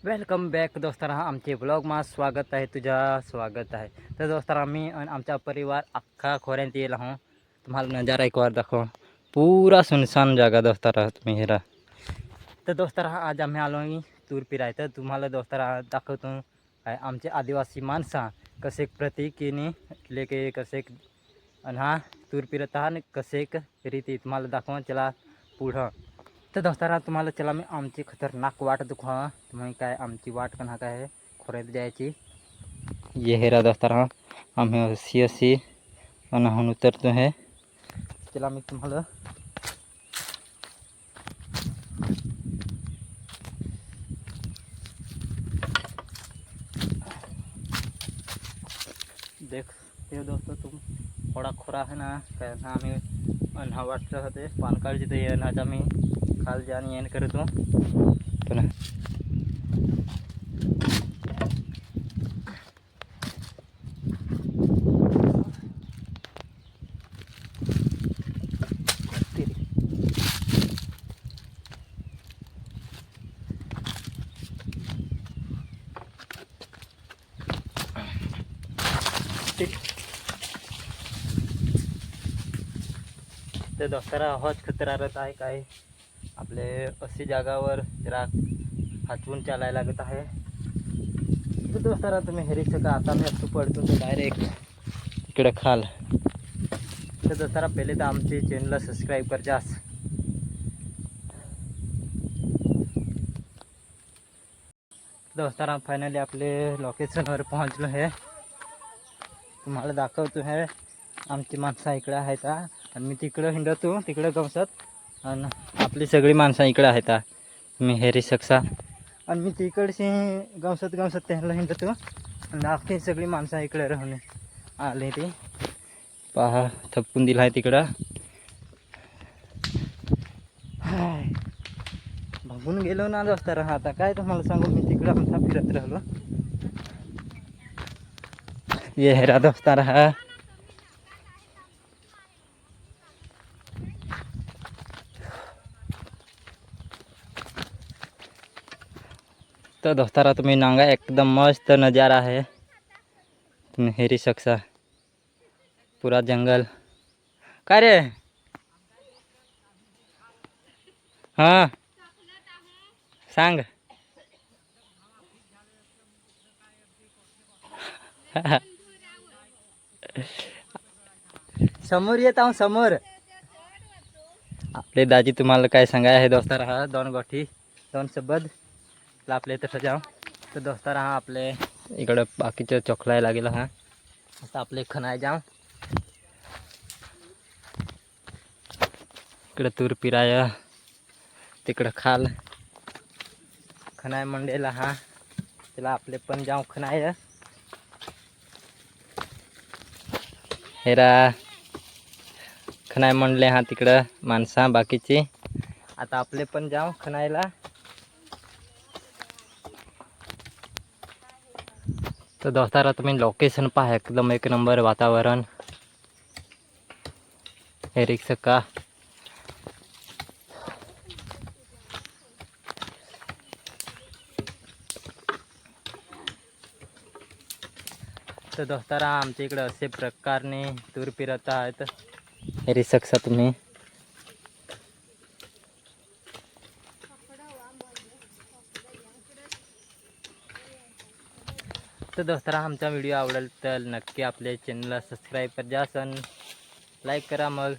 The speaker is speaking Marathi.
वेलकम बॅक दोस्तारा, आमचे ब्लॉगમાં स्वागत आहे. स्वागत आहे. तर दोस्तारा मी आणि आमचा परिवार अख्खा खोऱ्यात येईल आहो. तुम्हाला नजारा एक बार दाखव. पूरा सुनसान जागा दोस्तारा तुम्ही हेरा. तर दोस्तारा आज आम्ही आलो आहे तूर पिराय. तर तुम्हाला दोस्तारा दाखवतो काय आमचे आदिवासी माणसा कसे प्रतीकीने लेके कसे आणि हा तूर पिरत आणि कसे रीती तुम्हाला दाखवा. चला पुढं. तर दोस्तारा तुम्हाला चला मी आमची खतरनाक वाट दाखवा. तुम्ही काय आमची वाट कना काय आहे खोऱ्यात जायची. ये हेरा दोस्तारा आम्ही अशी अनाहून उतरतो है. चला मी तुम्हाला देखते हो दोस्तों, तुम थोड़ा खोरा है ना काय ना आम्ही अनहा वाटलं होते पानकाळजी ते येणार आम्ही खाल जाण येण करतो पण तर दोस्तारा आवाज खतरारत आहे काय आपले अशी जागावर जरा हातवून चालायला लागत आहे. तर दोस्तारा तुम्ही हेरी शका आता मी असं पडतो तर डायरेक्ट इकडे खाल. तर दोस्तारा पहिले तर आमचे चॅनलला सबस्क्राईब कर जास. दोस्तारा फायनली आपले लोकेशनवर पोहोचलो आहे. तुम्हाला दाखवतो आहे आमची माणसं इकडे आहेत आणि मी तिकडं हिंडतो तिकडं गवसत आणि आपली सगळी माणसं इकडे आहेत. तुम्ही हेरी शकसा आणि मी तिकडची गवसत त्यांना हिंडतो आणि आपली सगळी माणसं इकडे राहून आले. ते पहा थपकून दिला आहे तिकडं. हाय बघून गेलो ना दोस्तारा. आता काय तुम्हाला सांगू, मी तिकडं आमचा फिरत राहिलो. ये हेरा दोस्तारा तो दोस्तारा तुम्ही नांगा एकदम मस्त नज़ारा है. तुम्ही हेरी शकसा पूरा जंगल. काय रे हां सांग. समोर येत आहो समोर. आपले दाजी तुम्हाला काय सांगाय आहे दोस्तारा. हा दोन गोठी दोन सबद आपले तसं जाऊ. तर दोस्तारा हा आपले इकडं बाकीचं चोखलाय लागेल. हा आता आपले खणाय जाऊ इकडं तूर पिराय तिकडं खाल खणाय मंडेला. हा त्याला आपले पण जाऊ खणाय. हेरा खणाय म्हणले हा तिकडं माणसा बाकीची. आता आपले पण जाऊ खणायला. तर दोस्तारा तुम्ही लोकेशन पहा एकदम एक नंबर वातावरण. हे रिक्षा का तर दोस्तारा आमच्या इकडे असे प्रकारने तूर पिरत आहेत. हे शकसा तुम्ही. तर दोस्तारा आमचा व्हिडिओ आवडेल तर नक्की आपल्या चॅनलला सबस्क्राईब कर जास आणि लाईक करा. मग